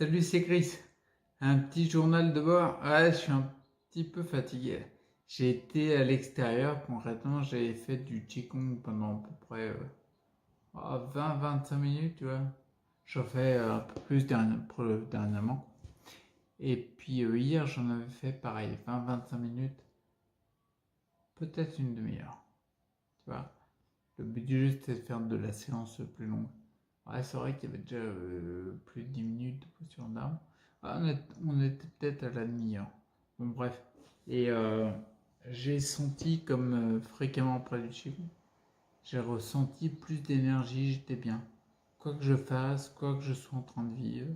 Salut, c'est Chris. Un petit journal de bord. Ouais, je suis un petit peu fatigué. J'ai été à l'extérieur, concrètement, j'ai fait du Qigong pendant à peu près 20-25 minutes, tu vois. J'en fais un peu plus dernièrement. Et puis hier, j'en avais fait pareil, 20-25 minutes, peut-être une demi-heure, tu vois. Le but du jeu, c'était de faire de la séance plus longue. Ouais, c'est vrai qu'il y avait déjà plus de 10 minutes de posture d'arme. Ah, on était peut-être à la demi-heure. Bon, bref. Et j'ai senti, comme fréquemment après du Qigong, j'ai ressenti plus d'énergie, j'étais bien. Quoi que je fasse, quoi que je sois en train de vivre,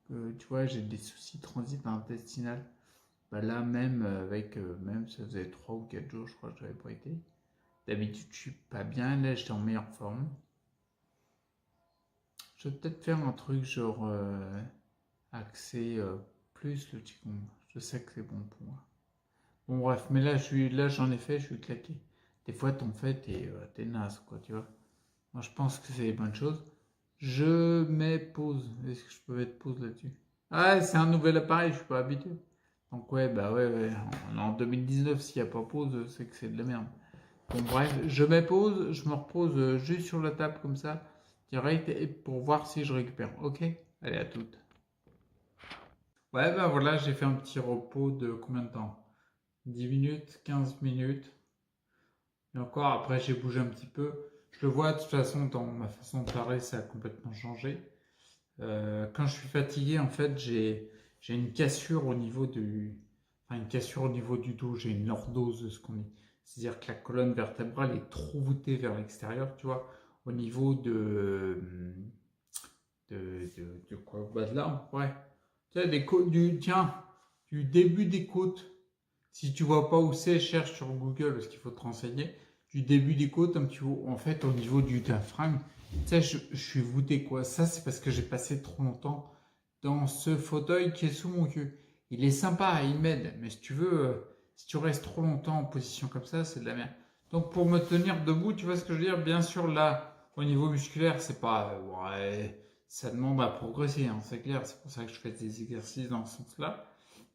tu vois, j'ai des soucis de transit intestinal. Bah là, même même ça faisait 3 ou 4 jours, je crois que je n'avais pas été. D'habitude, je suis pas bien, là, j'étais en meilleure forme. Je vais peut-être faire un truc genre axer plus le Qigong. Je sais que c'est bon pour moi. Bon bref, mais là j'en ai fait, je suis claqué. Des fois t'en fais, t'es naze quoi, tu vois. Moi je pense que c'est une bonne chose. Je mets pause. Est-ce que je peux mettre pause là-dessus? Ah, c'est un nouvel appareil, je suis pas habitué. Donc ouais, bah ouais. En 2019, s'il n'y a pas pause, c'est que c'est de la merde. Bon bref, je mets pause, je me repose juste sur la table comme ça, direct, et pour voir si je récupère. Ok? Allez, à toutes. Ouais, bah voilà, j'ai fait un petit repos de combien de temps? 10 minutes, 15 minutes. Et encore, après, j'ai bougé un petit peu. Je le vois, de toute façon, dans ma façon de parler, ça a complètement changé. Quand je suis fatigué, en fait, j'ai une cassure au niveau enfin, une cassure au niveau du dos. J'ai une lordose, de ce qu'on dit. C'est-à-dire que la colonne vertébrale est trop voûtée vers l'extérieur, tu vois, au niveau de quoi? Bah, de là, ouais. Tu sais, tiens, du début des côtes. Si tu vois pas où c'est, cherche sur Google parce qu'il faut te renseigner. Du début des côtes, un petit peu, en fait, au niveau du diaphragme, tu sais, je suis voûté quoi. Ça, c'est parce que j'ai passé trop longtemps dans ce fauteuil qui est sous mon cul. Il est sympa, il m'aide, mais si tu veux, si tu restes trop longtemps en position comme ça, c'est de la merde. Donc pour me tenir debout, tu vois ce que je veux dire? Bien sûr, là, au niveau musculaire, c'est pas, ouais, ça demande à progresser, hein, c'est clair. C'est pour ça que je fais des exercices dans ce sens-là.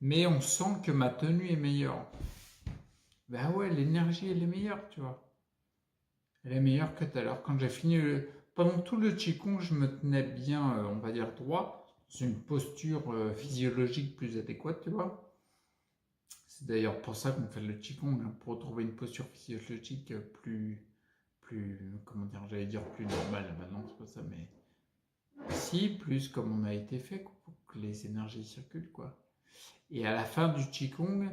Mais on sent que ma tenue est meilleure. Ben ouais, l'énergie, elle est meilleure, tu vois. Elle est meilleure que tout à l'heure. Quand j'ai fini Pendant tout le Qigong, je me tenais bien, on va dire, droit, dans une posture physiologique plus adéquate, tu vois. C'est d'ailleurs pour ça qu'on fait le Qigong, hein, pour trouver une posture physiologique comment dire, j'allais dire plus normale, maintenant c'est pas ça, mais si, plus comme on a été fait, quoi, pour que les énergies circulent, quoi. Et à la fin du Qigong,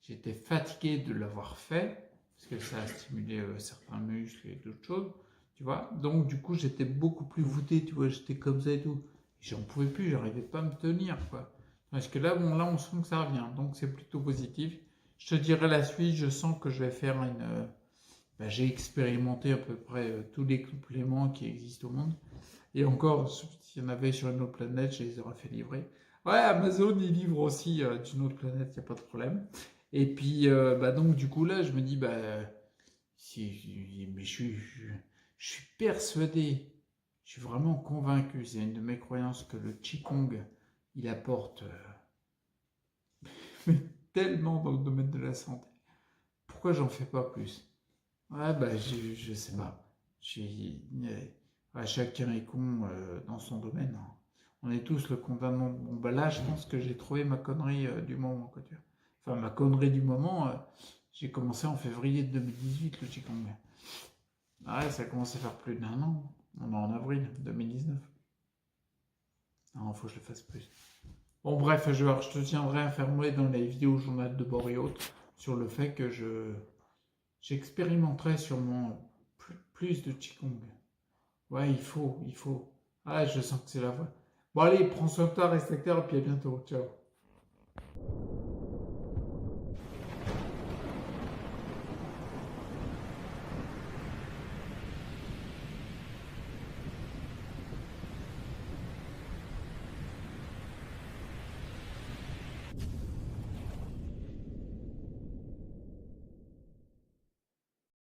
j'étais fatigué de l'avoir fait, parce que ça a stimulé certains muscles et d'autres choses, tu vois. Donc du coup, j'étais beaucoup plus voûté, tu vois, j'étais comme ça et tout. J'en pouvais plus, j'arrivais pas à me tenir, quoi. Parce que là, bon, là, on sent que ça revient, donc c'est plutôt positif. Je te dirai la suite, je sens que je vais faire j'ai expérimenté à peu près tous les compléments qui existent au monde. Et encore, s'il y en avait sur une autre planète, je les aurais fait livrer. Ouais, Amazon, il livre aussi d'une autre planète, il n'y a pas de problème. Et puis, donc, du coup, là, je me dis, mais je suis persuadé, je suis vraiment convaincu, c'est une de mes croyances, que le Qigong, il apporte mais tellement dans le domaine de la santé. Pourquoi j'en fais pas plus? Ouais, je sais pas. J'ai- Chacun est con dans son domaine, hein. On est tous le condamnant. Bon, bah là, je pense que j'ai trouvé ma connerie du moment, quoi, tu vois. Enfin, ma connerie du moment, j'ai commencé en février 2018, le Qigong. Ah ouais, ça commence à faire plus d'un an. On est en avril 2019. Non, faut que je le fasse plus. Bon, bref, je te tiendrai informé dans les vidéos journal de bord et autres sur le fait que j'expérimenterai sûrement plus de Qigong. Ouais, il faut. Ah, je sens que c'est la voie. Bon, allez, prends soin de toi, reste acteur, et puis à bientôt. Ciao.